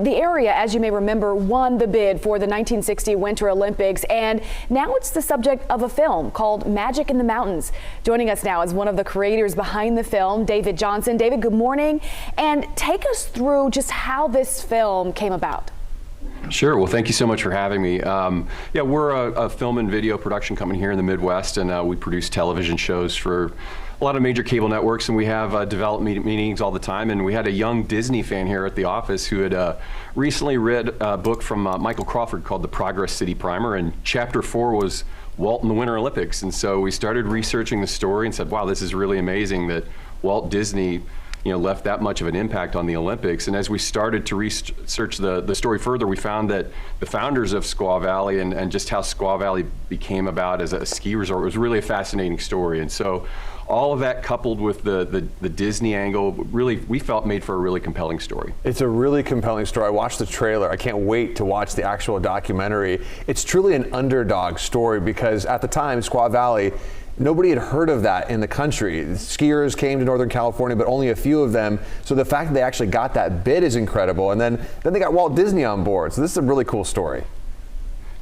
The area, as you may remember, won the bid for the 1960 Winter Olympics, and now it's the subject of a film called Magic in the Mountains. Joining us now is one of the creators behind the film, David Johnson. David, good morning, and take us through just how this film came about. Sure. Well, thank you so much for having me. Yeah, we're a film and video production company here in the Midwest, and we produce television shows for a lot of major cable networks, and we have development meetings all the time. And we had a young Disney fan here at the office who had recently read a book from Michael Crawford called The Progress City Primer, and chapter 4 was Walt and the Winter Olympics. And so we started researching the story and said, wow, this is really amazing that Walt Disney left that much of an impact on the Olympics. And as we started to research the story further, we found that the founders of Squaw Valley and just how Squaw Valley became about as a ski resort was really a fascinating story. And so all of that coupled with the Disney angle, really, we felt made for a really compelling story. It's a really compelling story. I watched the trailer. I can't wait to watch the actual documentary. It's truly an underdog story because at the time, Squaw Valley, nobody had heard of that in the country. Skiers came to Northern California, but only a few of them. So the fact that they actually got that bid is incredible. And then they got Walt Disney on board. So this is a really cool story.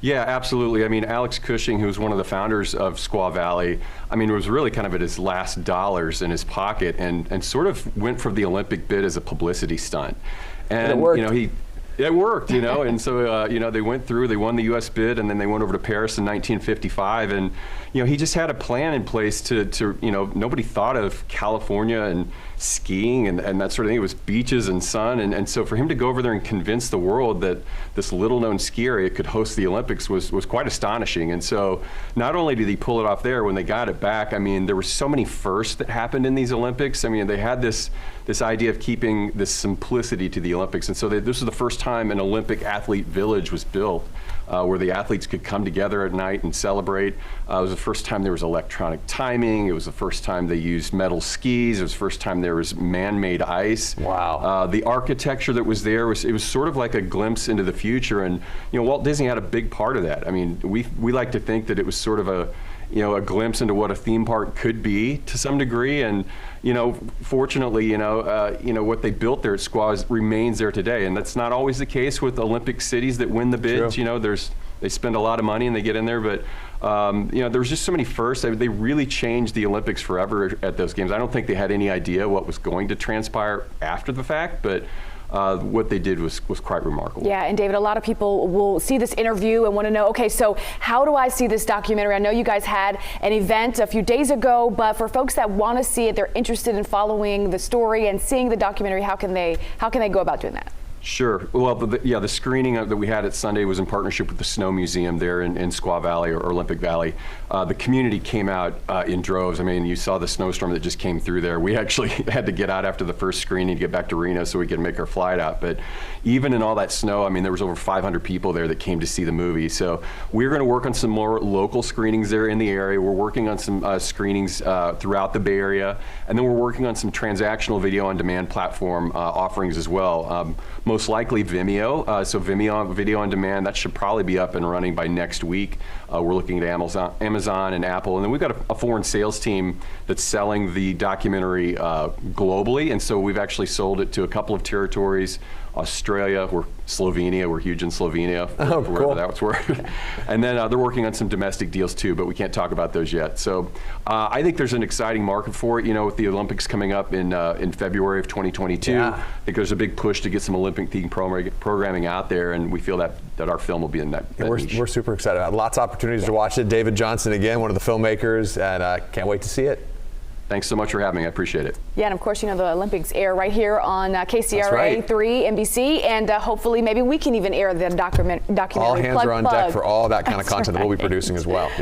Yeah, absolutely. I mean, Alex Cushing, who was one of the founders of Squaw Valley, I mean, was really kind of at his last dollars in his pocket and sort of went for the Olympic bid as a publicity stunt. And it worked. It worked, and so, they went through, they won the U.S. bid, and then they went over to Paris in 1955, and, he just had a plan in place to nobody thought of California and skiing and that sort of thing. It was beaches and sun, and so for him to go over there and convince the world that this little-known ski area could host the Olympics was quite astonishing. And so not only did he pull it off there, when they got it back, I mean, there were so many firsts that happened in these Olympics. I mean, they had this idea of keeping this simplicity to the Olympics, and so this was the first time an Olympic athlete village was built where the athletes could come together at night and celebrate. It was the first time there was electronic timing. It was the first time they used metal skis. It was the first time there was man-made ice. Wow. The architecture that was there, it was sort of like a glimpse into the future, and Walt Disney had a big part of that. I mean, we like to think that it was sort of a glimpse into what a theme park could be to some degree, and fortunately, what they built there at Squaw remains there today, and that's not always the case with Olympic cities that win the bids. True. They spend a lot of money and they get in there, but there was just so many firsts. They really changed the Olympics forever at those games. I don't think they had any idea what was going to transpire after the fact, but what they did was quite remarkable. Yeah, and David, a lot of people will see this interview and want to know, okay, so how do I see this documentary? I know you guys had an event a few days ago, but for folks that want to see it, they're interested in following the story and seeing the documentary, how can they go about doing that? Sure. Well, the screening that we had at Sunday was in partnership with the Snow Museum there in Squaw Valley or Olympic Valley. The community came out in droves. I mean, you saw the snowstorm that just came through there. We actually had to get out after the first screening to get back to Reno so we could make our flight out. But even in all that snow, I mean, there was over 500 people there that came to see the movie. So we're going to work on some more local screenings there in the area. We're working on some screenings throughout the Bay Area. And then we're working on some transactional video on demand platform offerings as well. Most likely Vimeo, so Vimeo video on demand, that should probably be up and running by next week. We're looking at Amazon and Apple, and then we've got a foreign sales team that's selling the documentary globally, and so we've actually sold it to a couple of territories. Australia, Slovenia, we're huge in Slovenia, wherever that's where. And then they're working on some domestic deals too, but we can't talk about those yet. So I think there's an exciting market for it, with the Olympics coming up in February of 2022. Yeah. I think there's a big push to get some Olympic-themed programming out there, and we feel that our film will be in that niche. We're super excited about it. Lots of opportunities to watch it. David Johnson, again, one of the filmmakers, and can't wait to see it. Thanks so much for having me. I appreciate it. Yeah, and of course, the Olympics air right here on KCRA 3 NBC, and hopefully maybe we can even air the documentary. All hands are on deck for all that kind of content that we'll be producing as well. Yeah.